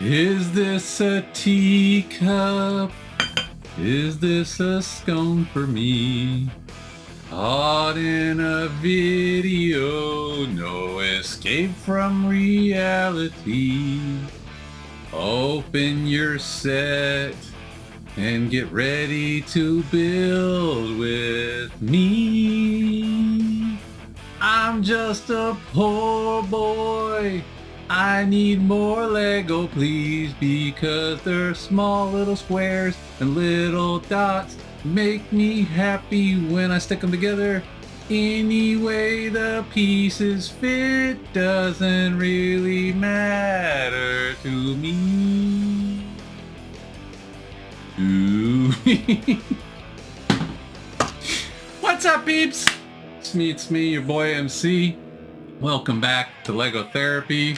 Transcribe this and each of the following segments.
Is this a teacup? Is this a scone for me? Caught in a video, no escape from reality. Open your set and get ready to build with me. I'm just a poor boy. I need more Lego, please, because they're small little squares and little dots make me happy when I stick them together. Anyway, the pieces fit doesn't really matter to me. What's up, peeps? It's me, your boy MC. Welcome back to Lego Therapy.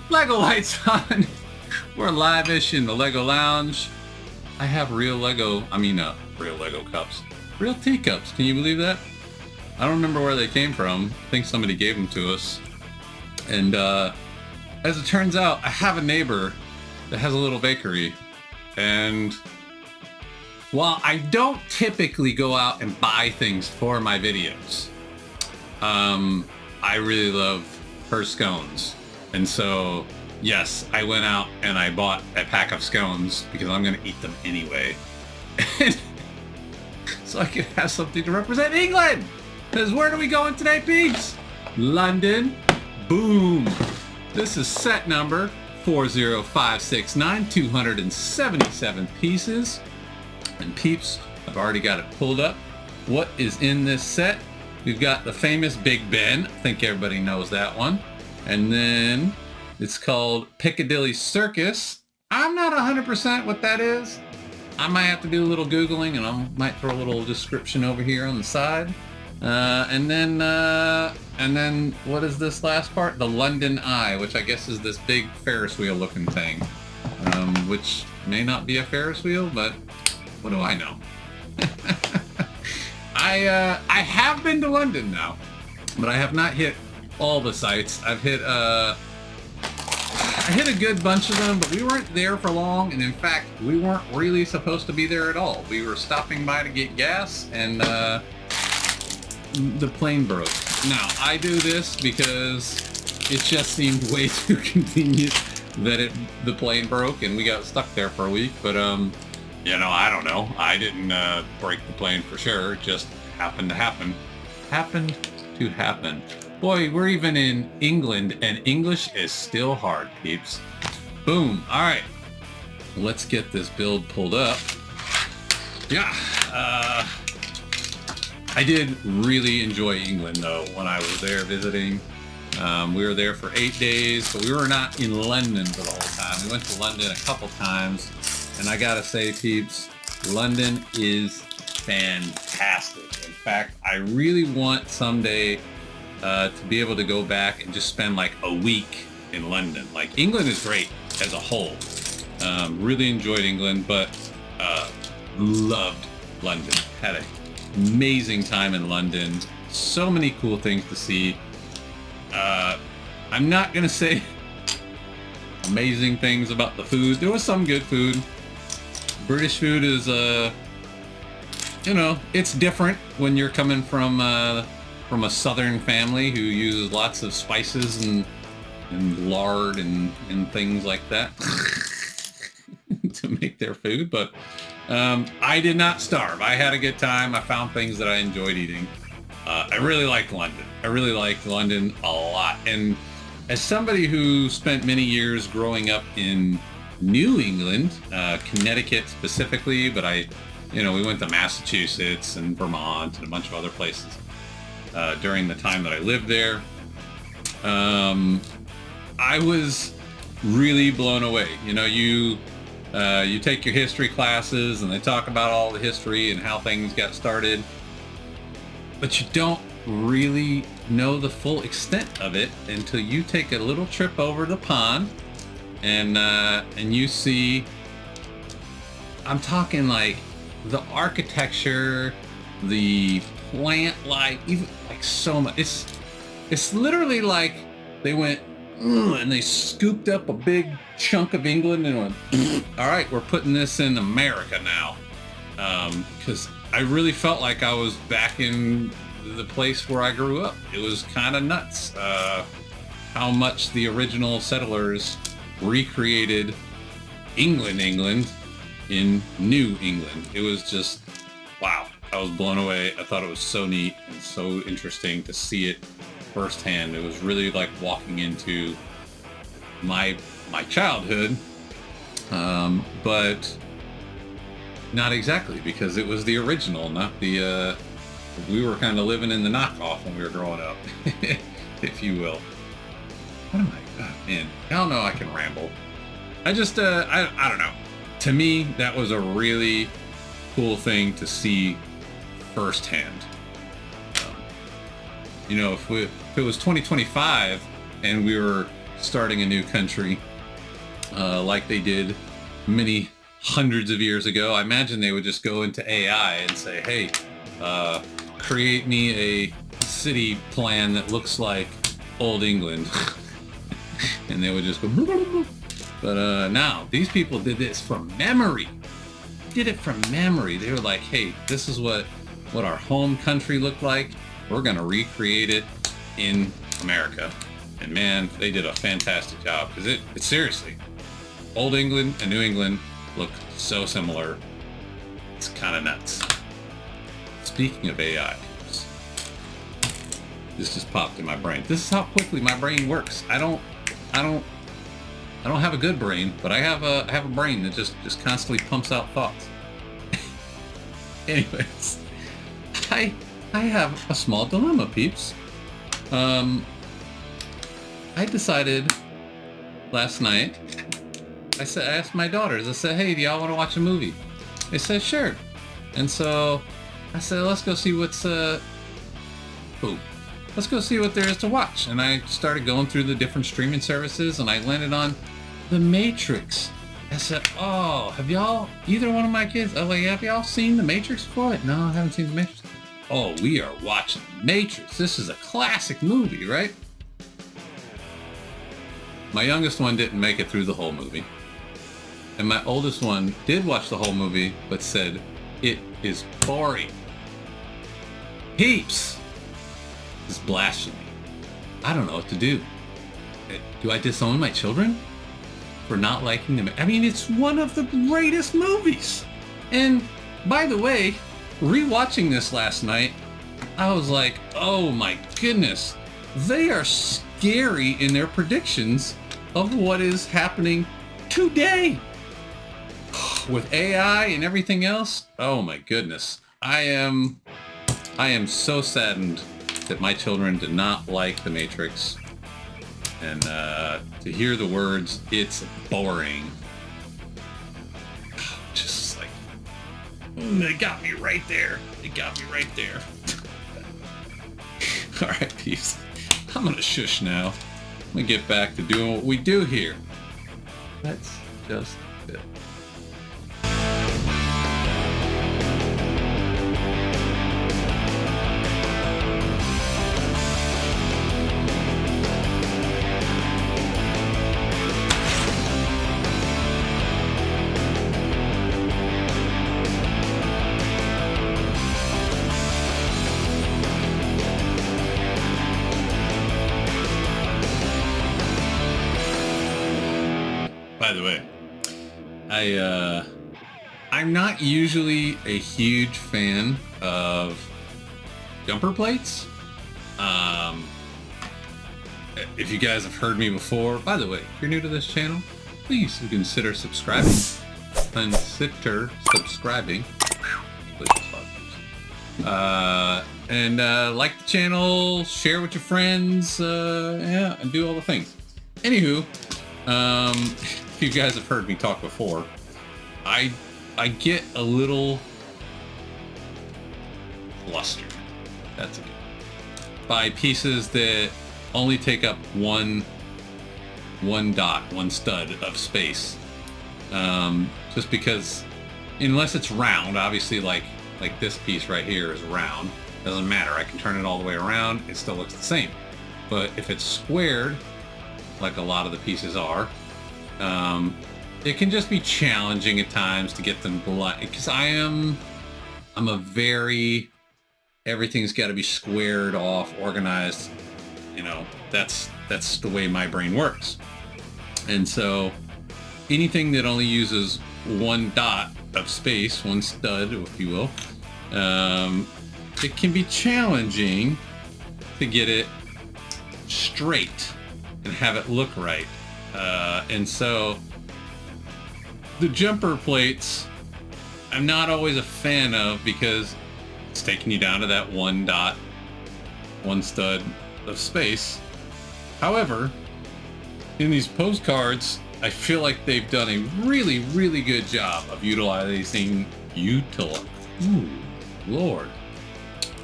Lego lights on. We're live-ish in the Lego Lounge. I have real Lego cups. Real teacups. Can you believe that? I don't remember where they came from. I think somebody gave them to us. And as it turns out, I have a neighbor that has a little bakery. And while I don't typically go out and buy things for my videos, I really love her scones. And so, yes, I went out and I bought a pack of scones because I'm going to eat them anyway. So I can have something to represent England. Because where are we going today, peeps? London. Boom. This is set number 40569, 277 pieces. And peeps, I've already got it pulled up. What is in this set? We've got the famous Big Ben. I think everybody knows that one. And then it's called Piccadilly Circus. I'm not 100% what that is. I might have to do a little Googling, and I might throw a little description over here on the side. And then what is this last part? The London Eye, which I guess is this big Ferris wheel looking thing, which may not be a Ferris wheel, but what do I know? I have been to London now, but I have not hit all the sites. I hit a good bunch of them, but we weren't there for long, and in fact, we weren't really supposed to be there at all. We were stopping by to get gas, and the plane broke. Now, I do this because it just seemed way too convenient that the plane broke and we got stuck there for a week, but I don't know. I didn't break the plane for sure. It just happened to happen. Happened to happen. Boy, we're even in England, and English is still hard, peeps. Boom. All right. Let's get this build pulled up. Yeah. I did really enjoy England, though, when I was there visiting. We were there for 8 days, but we were not in London for the whole time. We went to London a couple times, and I gotta say, peeps, London is fantastic. In fact, I really want someday to be able to go back and just spend like a week in London. Like, England is great as a whole. Really enjoyed England, but loved London. Had an amazing time in London. So many cool things to see. I'm not gonna say amazing things about the food. There was some good food. British food is, it's different when you're coming from a southern family who uses lots of spices and lard and things like that to make their food. But I did not starve. I had a good time. I found things that I enjoyed eating. I really liked London. I really liked London a lot. And as somebody who spent many years growing up in New England, Connecticut specifically, but we went to Massachusetts and Vermont and a bunch of other places during the time that I lived there. I was really blown away. You take your history classes and they talk about all the history and how things got started, but you don't really know the full extent of it until you take a little trip over the pond and you see, I'm talking like the architecture, the plant life, even like so much. It's literally like they went and they scooped up a big chunk of England and went, all right, we're putting this in America now. Because I really felt like I was back in the place where I grew up. It was kind of nuts how much the original settlers recreated England in New England. It was just, wow. I was blown away. I thought it was so neat and so interesting to see it firsthand. It was really like walking into my childhood, but not exactly, because it was the original, not the we were kind of living in the knockoff when we were growing up, if you will. What am I? Oh, man, y'all know I can ramble. I just I don't know. To me, that was a really cool thing to see firsthand. You know, if it was 2025 and we were starting a new country like they did many hundreds of years ago, I imagine they would just go into AI and say, hey, create me a city plan that looks like Old England. And they would just go, but now these people did this from memory. Did it from memory. They were like, hey, this is what our home country looked like. We're gonna recreate it in America. And man, they did a fantastic job, because it's seriously, Old England and New England look so similar. It's kind of nuts. Speaking of AI, this just popped in my brain. This is how quickly my brain works. I don't have a good brain, but I have a brain that just constantly pumps out thoughts. Anyways, I have a small dilemma, peeps. I decided last night, I asked my daughters, I said, hey, do y'all want to watch a movie? They said, sure. And so I said, let's go see let's go see what there is to watch. And I started going through the different streaming services, and I landed on The Matrix. I said, oh, have y'all, either one of my kids, oh, like, have y'all seen The Matrix before? No, I haven't seen The Matrix. Oh, we are watching Matrix. This is a classic movie, right? My youngest one didn't make it through the whole movie. And my oldest one did watch the whole movie, but said, it is boring. Heaps. This is blasphemy. I don't know what to do. Do I disown my children for not liking them? I mean, it's one of the greatest movies. And by the way, rewatching this last night, I was like, oh my goodness, they are scary in their predictions of what is happening today with AI and everything else. Oh my goodness. I am so saddened that my children did not like The Matrix. And to hear the words, it's boring. Just like, they got me right there. They got me right there. All right, peeps. I'm gonna shush now. I'm gonna get back to doing what we do here. That's just it. By the way, I'm not usually a huge fan of jumper plates. If you guys have heard me before, by the way, if you're new to this channel, please consider subscribing. Consider subscribing. And like the channel, share with your friends, yeah, and do all the things. Anywho, if you guys have heard me talk before, I get a little flustered. That's a good. By pieces that only take up one stud of space. Just because, unless it's round, obviously like this piece right here is round, doesn't matter. I can turn it all the way around, it still looks the same. But if it's squared, like a lot of the pieces are. It can just be challenging at times to get them because I'm a very, everything's got to be squared off, organized. You know, that's the way my brain works. And so anything that only uses one dot of space, one stud, if you will, it can be challenging to get it straight and have it look right. And so the jumper plates, I'm not always a fan of because it's taking you down to that one dot, one stud of space. However, in these postcards, I feel like they've done a really, really good job of utilizing Ooh, Lord.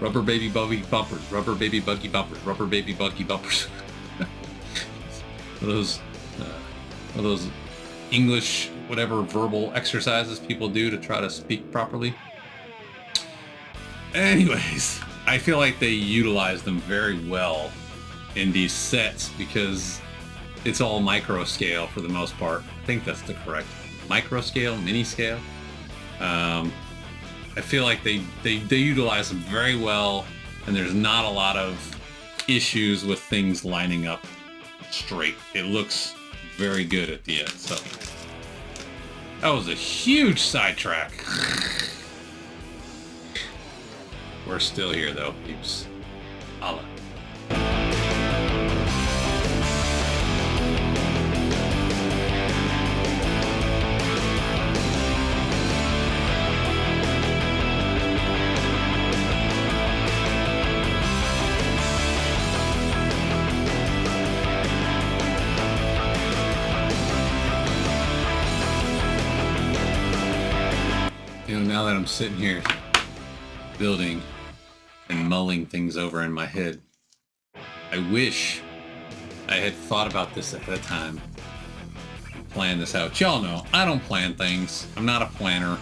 Rubber baby buggy bumpers, rubber baby buggy bumpers, rubber baby buggy bumpers. those English, whatever verbal exercises people do to try to speak properly. Anyways, I feel like they utilize them very well in these sets because it's all micro scale for the most part. I think that's the correct micro scale, mini scale. I feel like they utilize them very well, and there's not a lot of issues with things lining up straight. It looks very good at the end. So that was a huge sidetrack. We're still here though, peeps. Holla. You know, now that I'm sitting here building and mulling things over in my head, I wish I had thought about this ahead of time and planned this out. Y'all know, I don't plan things. I'm not a planner.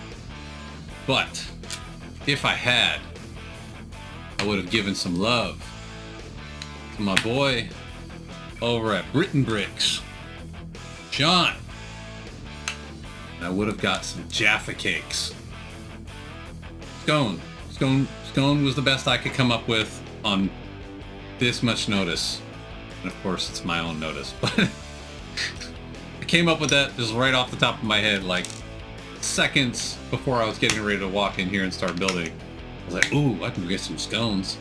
But if I had, I would have given some love to my boy over at Britain Bricks, John. And I would have got some Jaffa cakes. Scone was the best I could come up with on this much notice. And of course, it's my own notice. But I came up with that just right off the top of my head, like seconds before I was getting ready to walk in here and start building. I was like, ooh, I can get some scones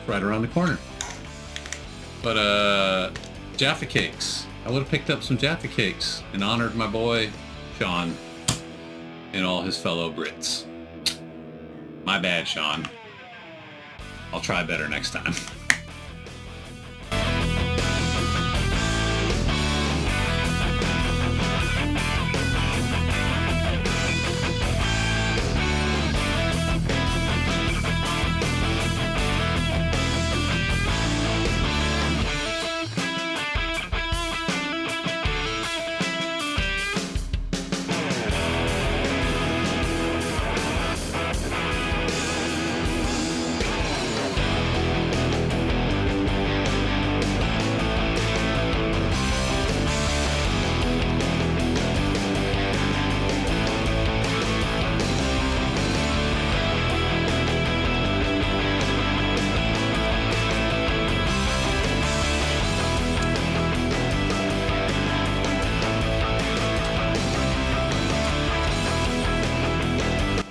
right around the corner. But Jaffa cakes. I would have picked up some Jaffa cakes and honored my boy, Sean, and all his fellow Brits. My bad, Sean. I'll try better next time.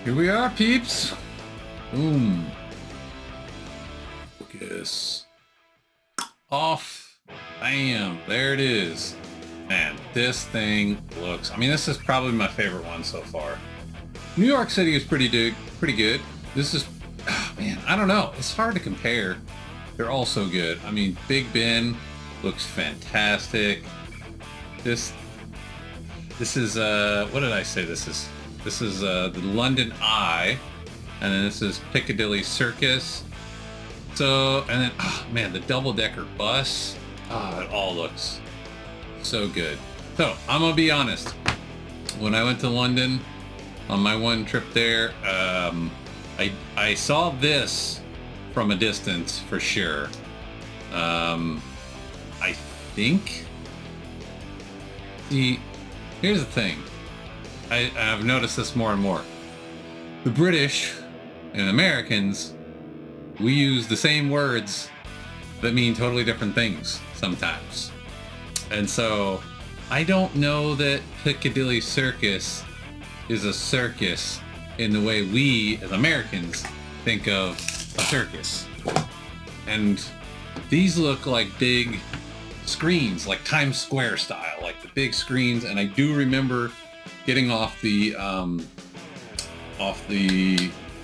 Here we are, peeps. Boom. Focus. Off. Bam. There it is. Man, this thing looks... I mean, this is probably my favorite one so far. New York City is pretty good. This is... Oh, man, I don't know. It's hard to compare. They're all so good. I mean, Big Ben looks fantastic. This is... what did I say this is? This is the London Eye, and then this is Piccadilly Circus. So, and then, oh man, the double-decker bus. Oh, it all looks so good. So, I'm gonna be honest. When I went to London on my one trip there, I saw this from a distance for sure. I think See, here's the thing. I've noticed this more and more. The British and Americans, we use the same words that mean totally different things sometimes. And so I don't know that Piccadilly Circus is a circus in the way we as Americans think of a circus. And these look like big screens, like Times Square style, like the big screens. And I do remember getting off the,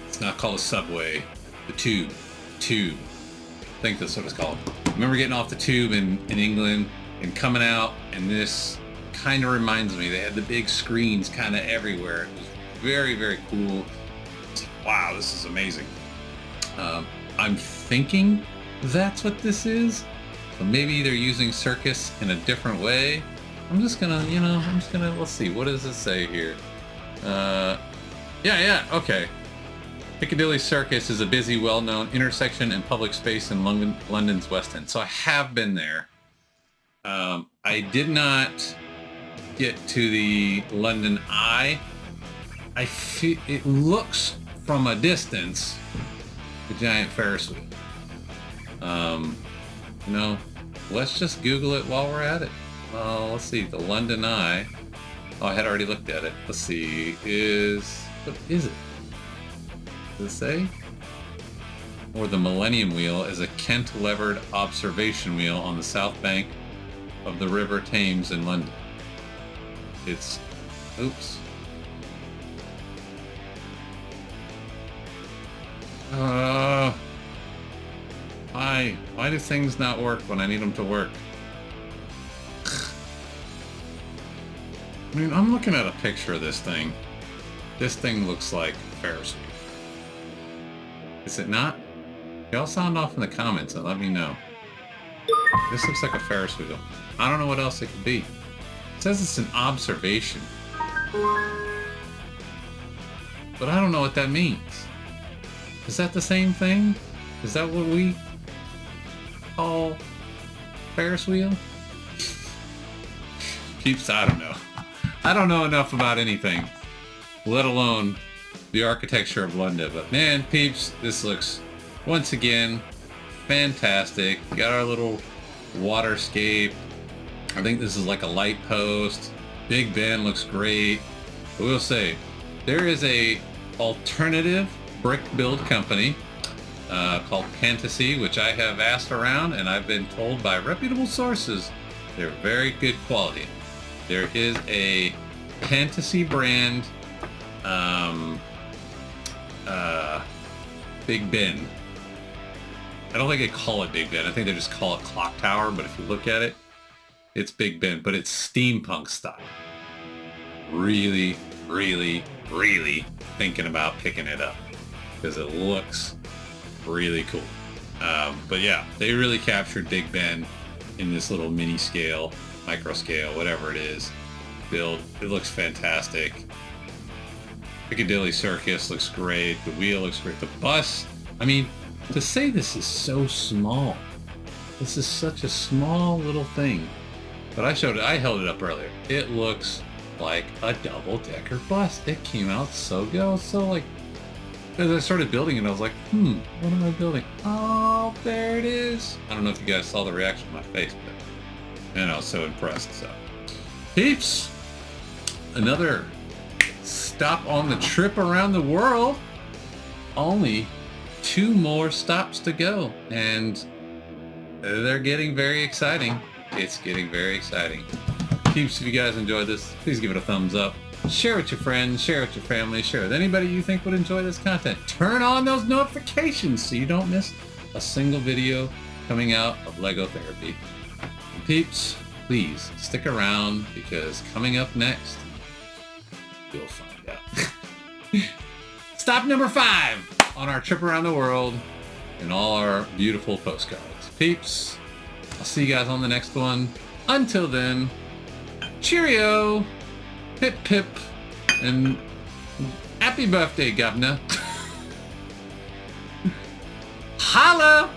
it's not called a subway, the tube. I think that's what it's called. I remember getting off the tube in England and coming out, and this kind of reminds me, they had the big screens kind of everywhere. It was very, very cool. It's like, wow, this is amazing. I'm thinking that's what this is. So maybe they're using circus in a different way. I'm just gonna, let's see, what does it say here? Yeah, okay. Piccadilly Circus is a busy, well-known intersection and public space in London's West End. So I have been there. I did not get to the London Eye. I feel it looks from a distance a giant Ferris wheel. Let's just Google it while we're at it. Let's see, the London Eye. Oh, I had already looked at it. Let's see, what is it? Does it say? Or the Millennium Wheel is a Kent-levered observation wheel on the south bank of the River Thames in London. It's, oops. Why do things not work when I need them to work? I mean, I'm looking at a picture of this thing. This thing looks like a Ferris wheel. Is it not? Y'all sound off in the comments and let me know. This looks like a Ferris wheel. I don't know what else it could be. It says it's an observation. But I don't know what that means. Is that the same thing? Is that what we call Ferris wheel? Peeps, I don't know. I don't know enough about anything, let alone the architecture of London. But man, peeps, this looks, once again, fantastic. We got our little waterscape. I think this is like a light post. Big Ben looks great. I will say, there is a alternative brick build company called Fantasy, which I have asked around, and I've been told by reputable sources they're very good quality. There is a Fantasy brand Big Ben. I don't think they call it Big Ben. I think they just call it Clock Tower, but if you look at it, it's Big Ben, but it's steampunk style. Really, really, really thinking about picking it up because it looks really cool. But yeah, they really captured Big Ben in this little mini scale, micro scale, whatever it is, build. It looks fantastic. Piccadilly Circus looks great. The wheel looks great. The bus, I mean, to say this is so small. This is such a small little thing. But I held it up earlier. It looks like a double-decker bus. It came out so good. I was so like, as I started building it, I was like, what am I building? Oh, there it is. I don't know if you guys saw the reaction on my face, but man, I was so impressed. So, peeps, another stop on the trip around the world. Only 2 more stops to go, and they're getting very exciting. It's getting very exciting. Peeps, if you guys enjoyed this, please give it a thumbs up. Share with your friends, share with your family, share with anybody you think would enjoy this content. Turn on those notifications so you don't miss a single video coming out of Lego Therapy. And peeps, please stick around because coming up next, you'll find out. Stop number 5 on our trip around the world and all our beautiful postcards. Peeps, I'll see you guys on the next one. Until then, cheerio, pip pip, and happy birthday, governor. Holla!